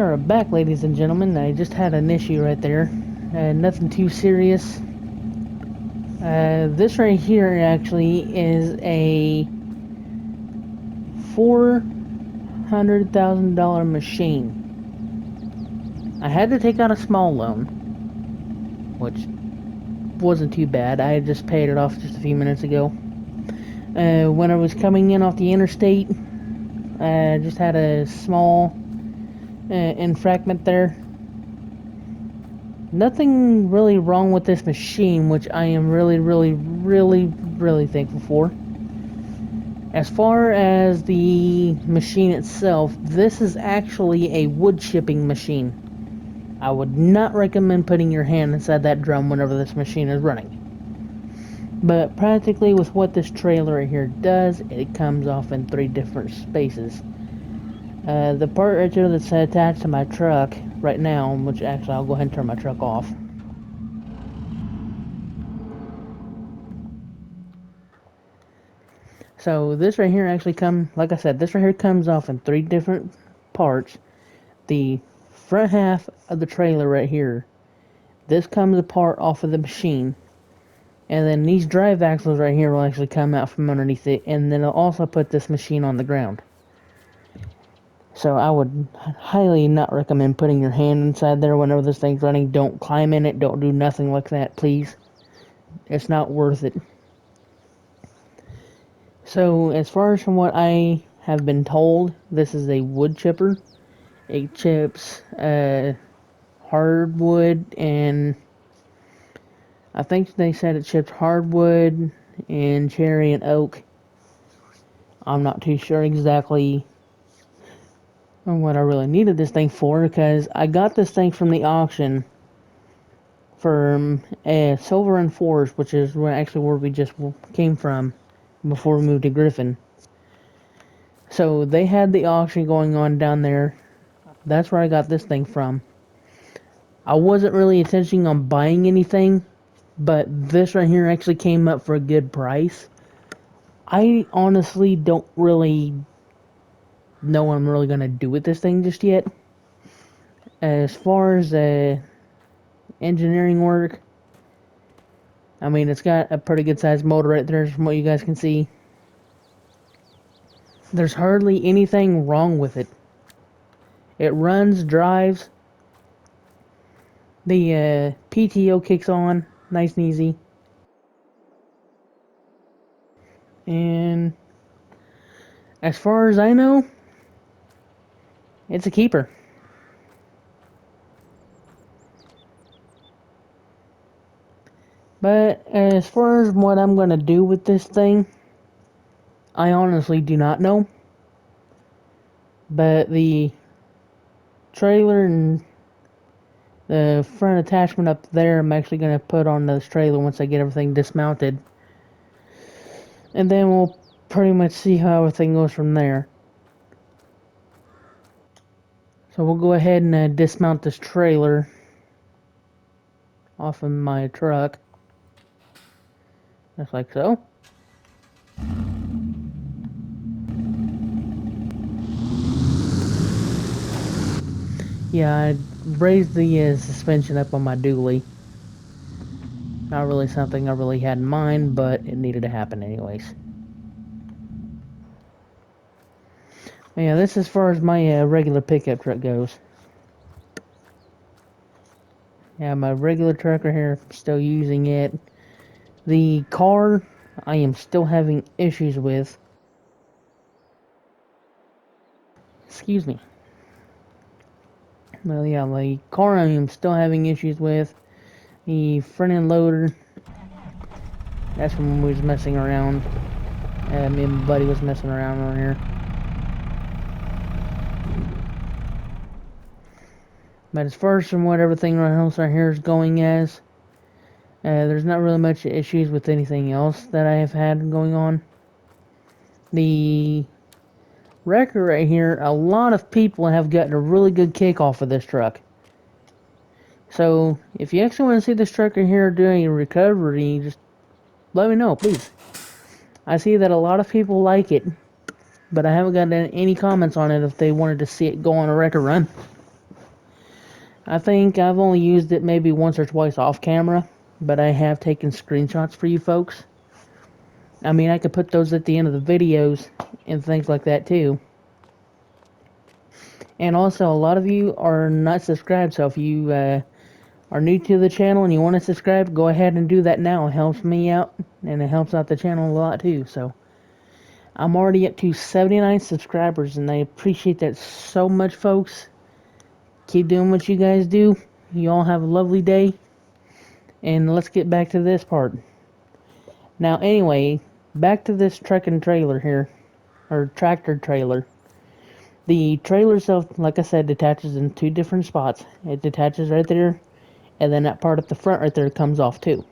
are back, ladies and gentlemen. I just had an issue right there. Nothing too serious. This right here actually is a $400,000 machine. I had to take out a small loan, which wasn't too bad. I had just paid it off just a few minutes ago. When I was coming in off the interstate, I just had a small infragment there. Nothing really wrong with this machine, which I am really thankful for. As far as the machine itself, this is actually a wood chipping machine. I would not recommend putting your hand inside that drum whenever this machine is running. But practically with what this trailer right here does, it comes off in 3 different spaces. The part right there that's attached to my truck right now, which actually I'll go ahead and turn my truck off. So this right here actually like I said, this right here comes off in 3 different parts. The front half of the trailer right here, this comes apart off of the machine. And then these drive axles right here will actually come out from underneath it, and then it'll also put this machine on the ground. So I would highly not recommend putting your hand inside there whenever this thing's running. Don't climb in it. Don't do nothing like that, please. It's not worth it. So as far as from what I have been told, this is a wood chipper. It chips hardwood, and I think they said it chips hardwood and cherry and oak. I'm not too sure exactly what I really needed this thing for, because I got this thing from the auction from Silver and Forest, which is where we just came from before we moved to Griffin. So they had the auction going on down there. That's where I got this thing from. I wasn't really intending on buying anything, but this right here actually came up for a good price. I honestly don't really know what I'm really going to do with this thing just yet. As far as engineering work, I mean, it's got a pretty good sized motor right there from what you guys can see. There's hardly anything wrong with it. It runs, drives. The PTO kicks on nice and easy. And as far as I know, it's a keeper. But as far as what I'm going to do with this thing, I honestly do not know. But the trailer and the front attachment up there, I'm actually going to put on this trailer once I get everything dismounted. And then we'll pretty much see how everything goes from there. So we'll go ahead and dismount this trailer off of my truck. Just like so. Yeah, I raised the suspension up on my dually. Not really something I really had in mind, but it needed to happen anyways. Yeah, this is as far as my regular pickup truck goes. Yeah, my regular truck right here, I'm still using it. The car, I am still having issues with. Excuse me. Well, yeah, the car I am still having issues with. The front end loader, that's when we was messing around. Me and my buddy was messing around on here. But as far as from what everything else right here is going as, there's not really much issues with anything else that I have had going on. The record right here, a lot of people have gotten a really good kick off of this truck. So, if you actually want to see this truck right here doing a recovery, just let me know, please. I see that a lot of people like it, but I haven't gotten any comments on it if they wanted to see it go on a record run. I think I've only used it maybe once or twice off camera, but I have taken screenshots for you folks. I mean, I could put those at the end of the videos and things like that too. And also, a lot of you are not subscribed, so if you are new to the channel and you want to subscribe, go ahead and do that now. It helps me out, and it helps out the channel a lot too. So, I'm already up to 79 subscribers, and I appreciate that so much, folks. Keep doing what you guys do. You all have a lovely day, and let's get back to this part. Now, anyway, back to this truck and trailer here, or tractor trailer. The trailer itself, like I said, detaches in two different spots. It detaches right there, and then that part at the front right there comes off too.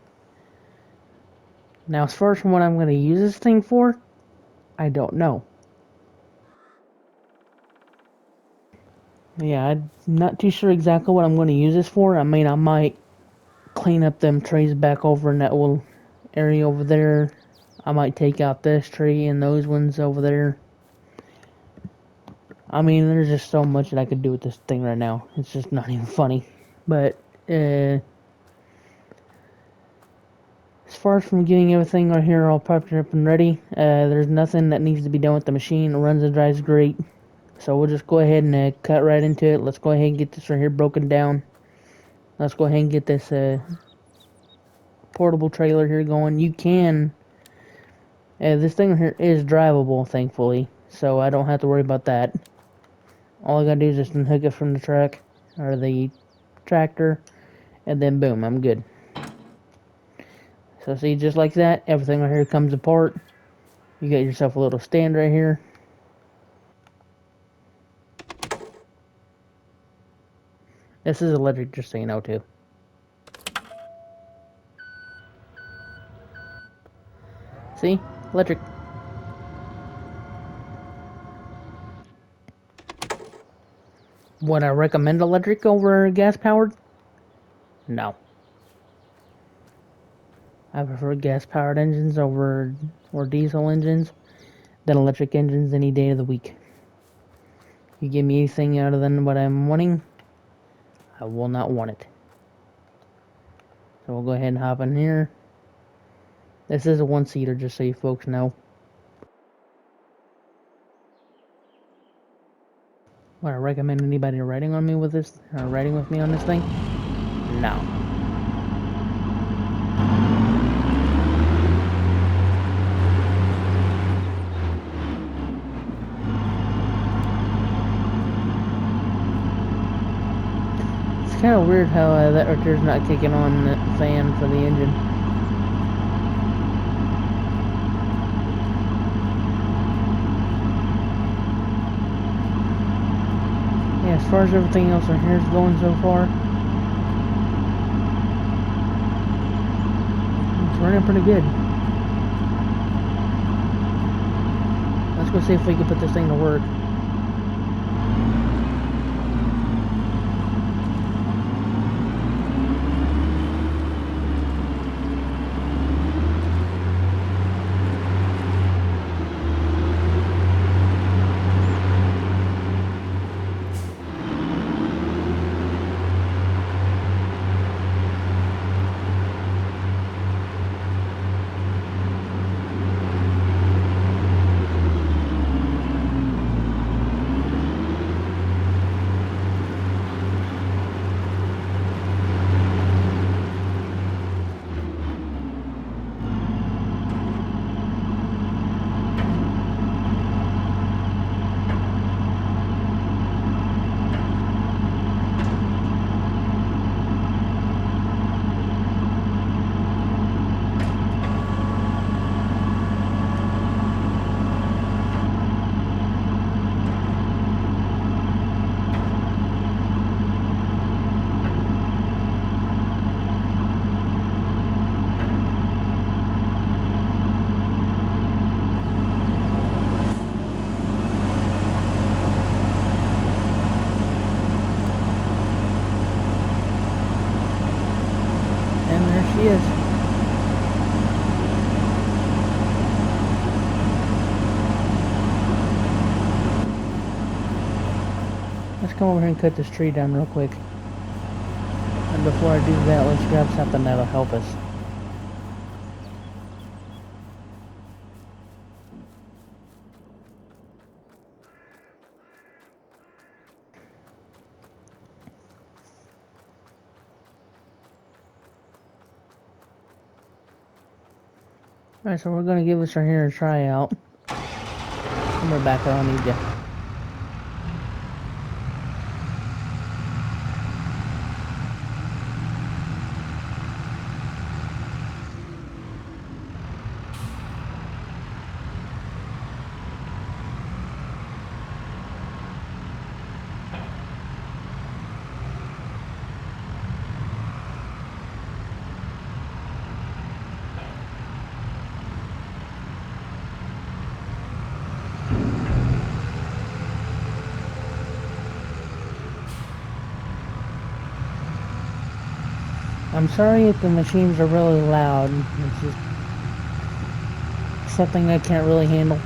Now, as far as what I'm going to use this thing for, I don't know. Yeah, I'm not too sure exactly what I'm going to use this for. I mean, I might clean up them trees back over in that little area over there. I might take out this tree and those ones over there. I mean, there's just so much that I could do with this thing right now. It's just not even funny. But, as far as from getting everything right here all prepped up and ready, there's nothing that needs to be done with the machine. It runs and drives great. So we'll just go ahead and cut right into it. Let's go ahead and get this right here broken down. Let's go ahead and get this portable trailer here going. You can, this thing here is drivable, thankfully. So I don't have to worry about that. All I gotta do is just unhook it from the truck, or the tractor, and then boom, I'm good. So see, just like that, everything right here comes apart. You got yourself a little stand right here. This is electric, just so you know too. See? Electric. Would I recommend electric over gas powered? No. I prefer gas powered engines over or diesel engines than electric engines any day of the week. You give me anything other than what I'm wanting, I will not want it. So we'll go ahead and hop in here. This is a one-seater, just so you folks know. Would I recommend anybody riding on me with this, or riding with me on this thing? No. It's kind of weird how that right there's not kicking on the fan for the engine. Yeah, as far as everything else in here is going so far, it's running pretty good. Let's go see if we can put this thing to work. And there she is. Let's come over here and cut this tree down real quick. And before I do that, let's grab something that'll help us. Alright, so we're gonna give this right here a try out. Come right back, I don't need you. I'm sorry if the machines are really loud. It's just something I can't really handle.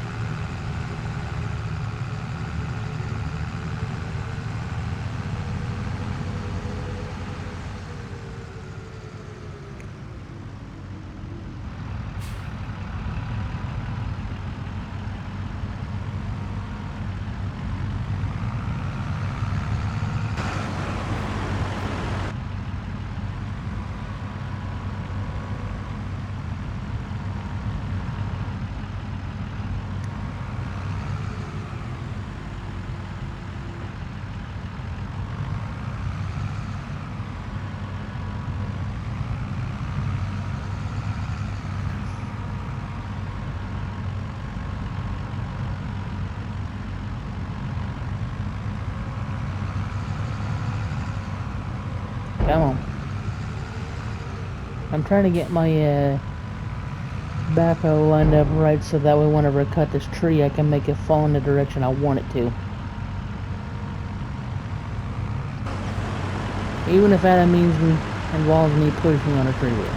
Come on. I'm trying to get my backhoe lined up right so that way whenever I cut this tree I can make it fall in the direction I want it to. Even if that involves me pushing on a tree wheel.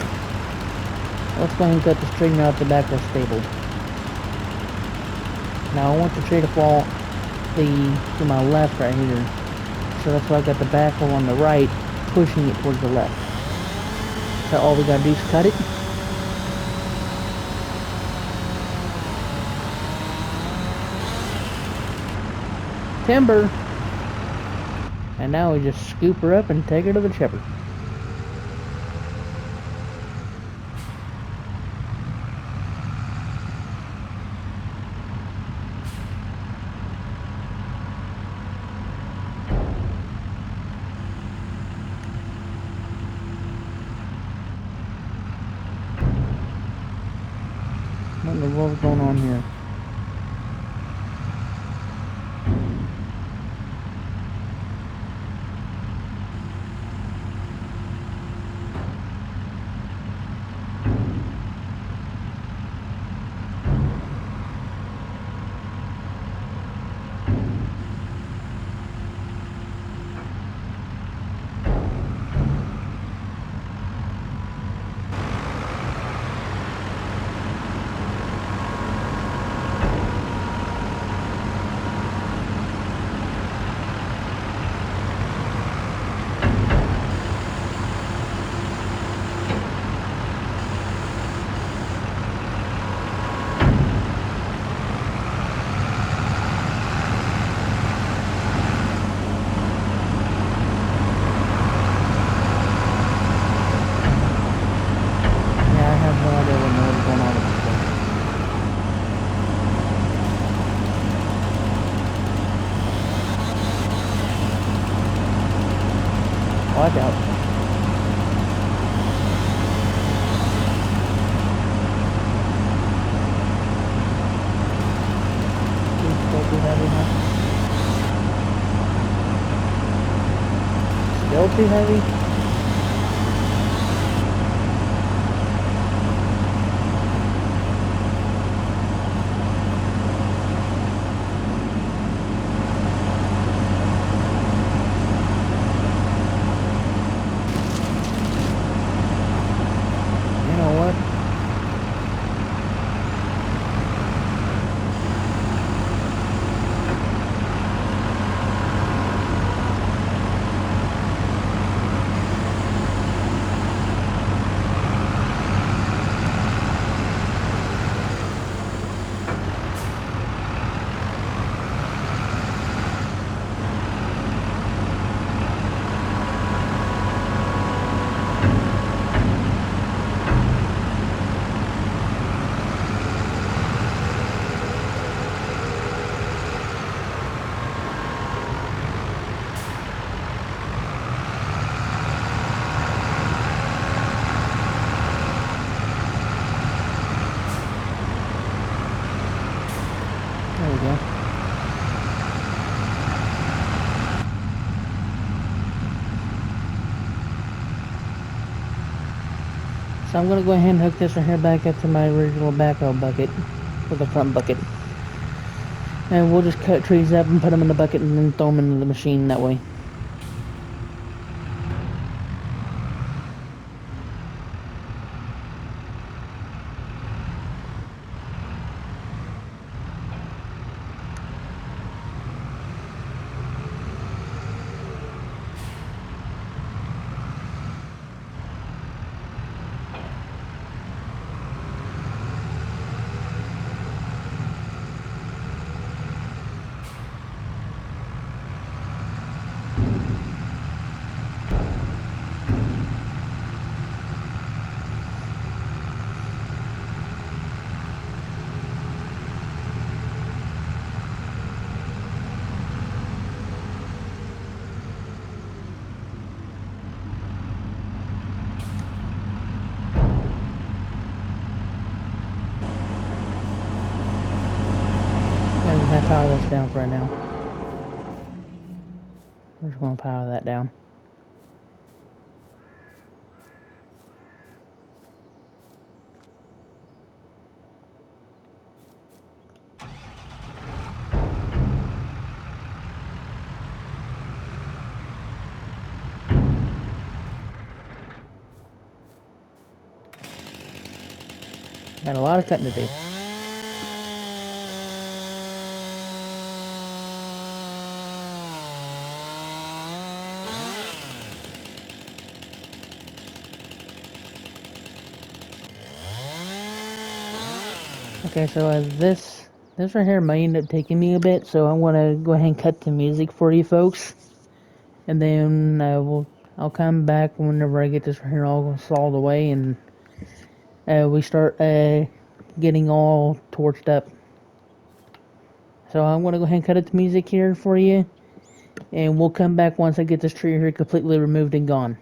Let's go ahead and cut this tree now that the backhoe's stable. Now I want the tree to fall to my left right here. So that's why I got the backhoe on the right, pushing it towards the left. So all we gotta do is cut it. Timber! And now we just scoop her up and take her to the chipper. What in the world's going on here? Watch out. Still too heavy, huh? Still too heavy? You know what? we go. So I'm going to go ahead and hook this right here back up to my original backhoe bucket, or the front bucket. And we'll just cut trees up and put them in the bucket and then throw them into the machine that way. I'm going to power this down for right now. We're just going to power that down. Got a lot of cutting to do. Okay, so this right here might end up taking me a bit, so I want to go ahead and cut the music for you folks, and then I'll come back whenever I get this right here all installed away, and we start getting all torched up. So I'm gonna go ahead and cut the music here for you, and we'll come back once I get this tree here completely removed and gone.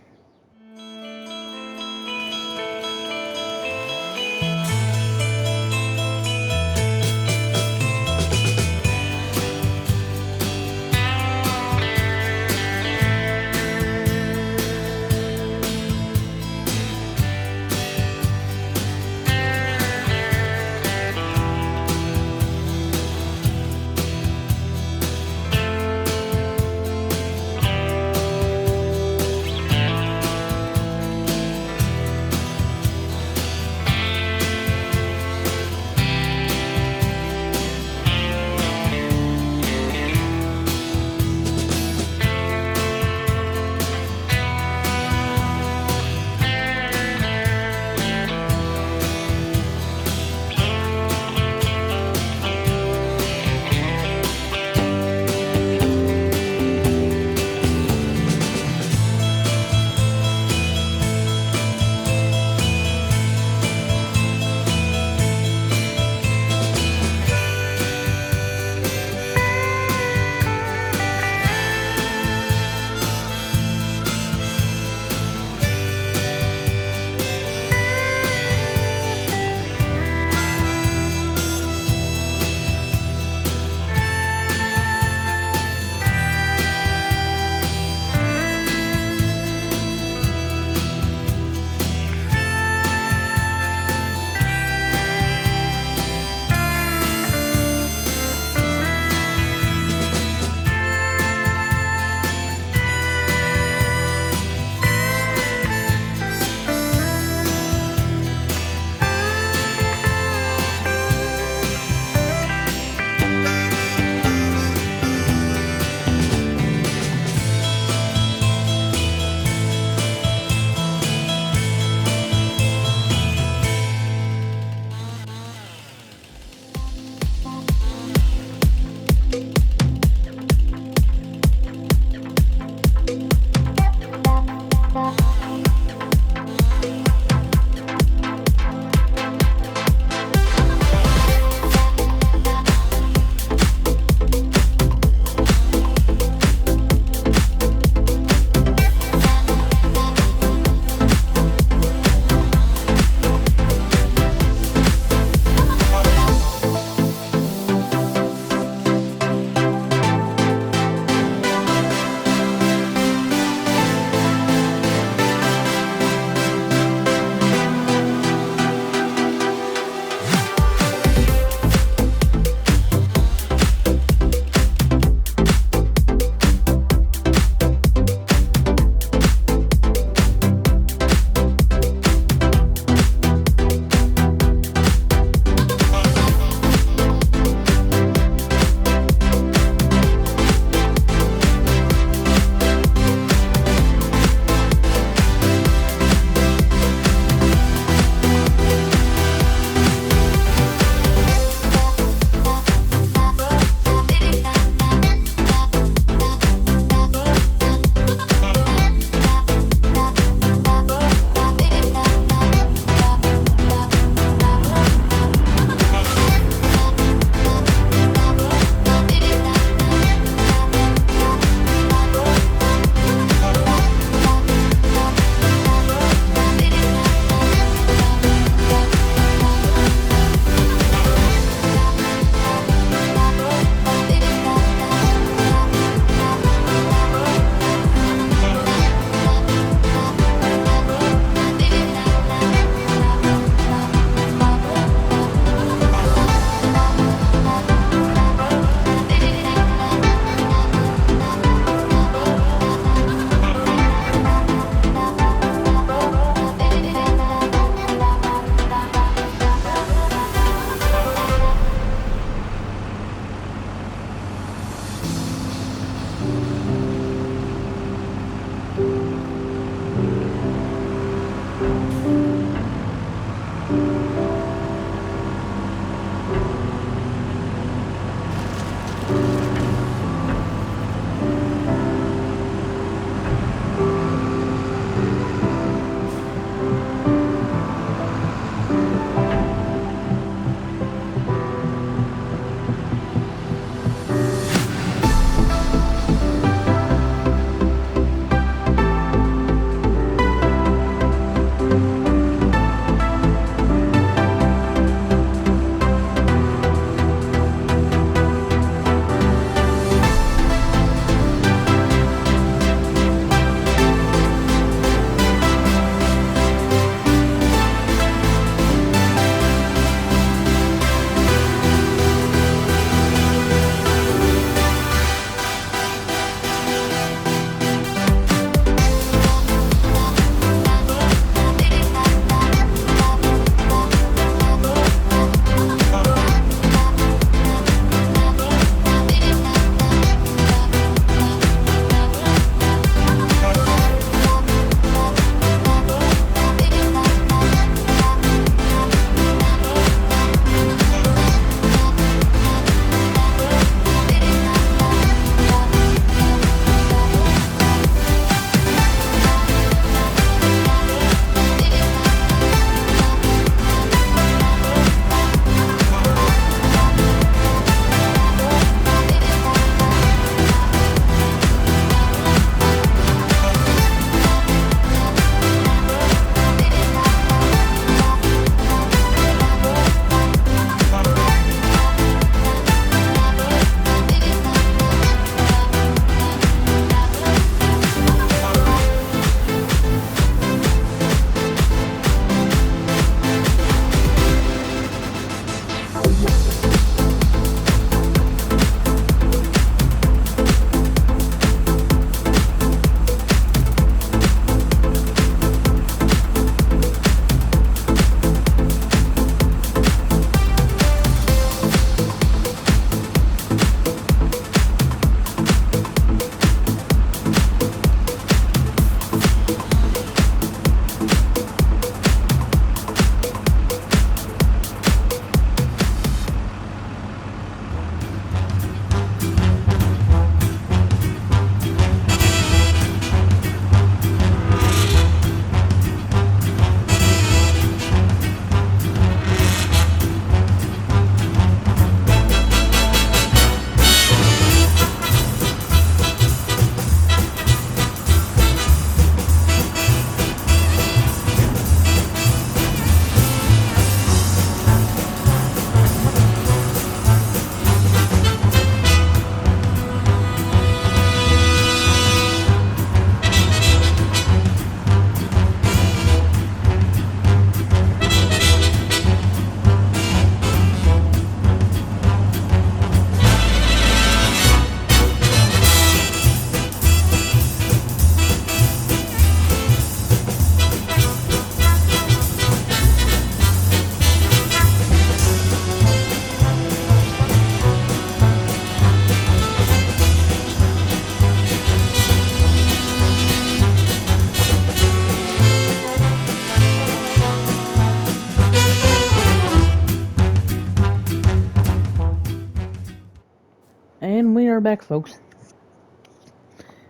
And we are back, folks.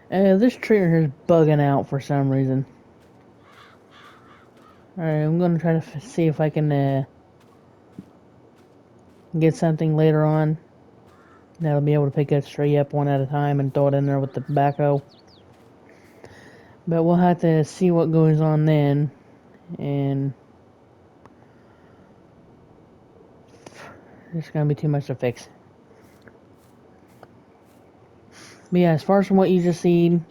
This trigger is bugging out for some reason. Alright, I'm gonna try to see if I can get something later on that'll be able to pick that stray up one at a time and throw it in there with the backhoe. But we'll have to see what goes on then. And it's gonna be too much to fix. But yeah, as far as from what you just seen,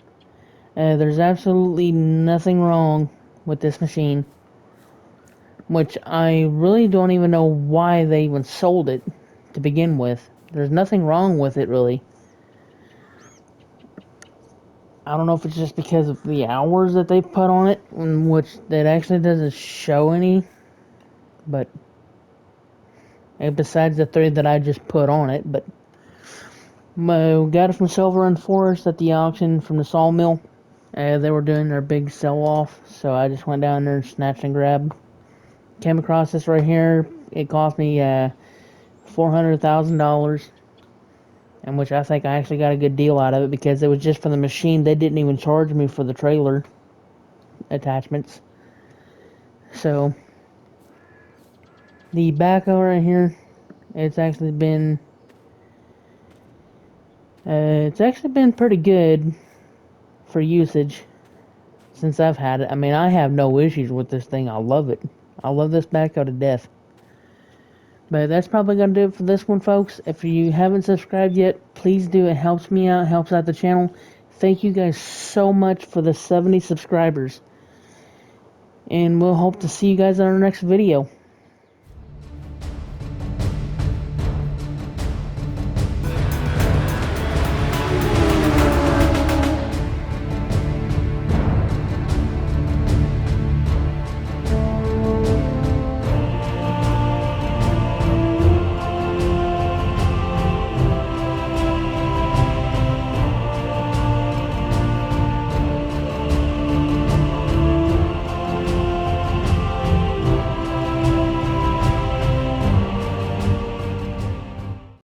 there's absolutely nothing wrong with this machine. Which I really don't even know why they even sold it to begin with. There's nothing wrong with it, really. I don't know if it's just because of the hours that they put on it, which that actually doesn't show any. But besides the 3 that I just put on it, but got it from Silver and Forest at the auction from the sawmill. They were doing their big sell-off, so I just went down there and snatched and grabbed. Came across this right here. It cost me $400,000, and which I think I actually got a good deal out of it because it was just for the machine. They didn't even charge me for the trailer attachments. So the backhoe right here, it's actually been pretty good for usage since I've had it. I mean, I have no issues with this thing. I love it. I love this backhoe to death. But that's probably going to do it for this one, folks. If you haven't subscribed yet, please do. It helps me out, helps out the channel. Thank you guys so much for the 70 subscribers. And we'll hope to see you guys on our next video.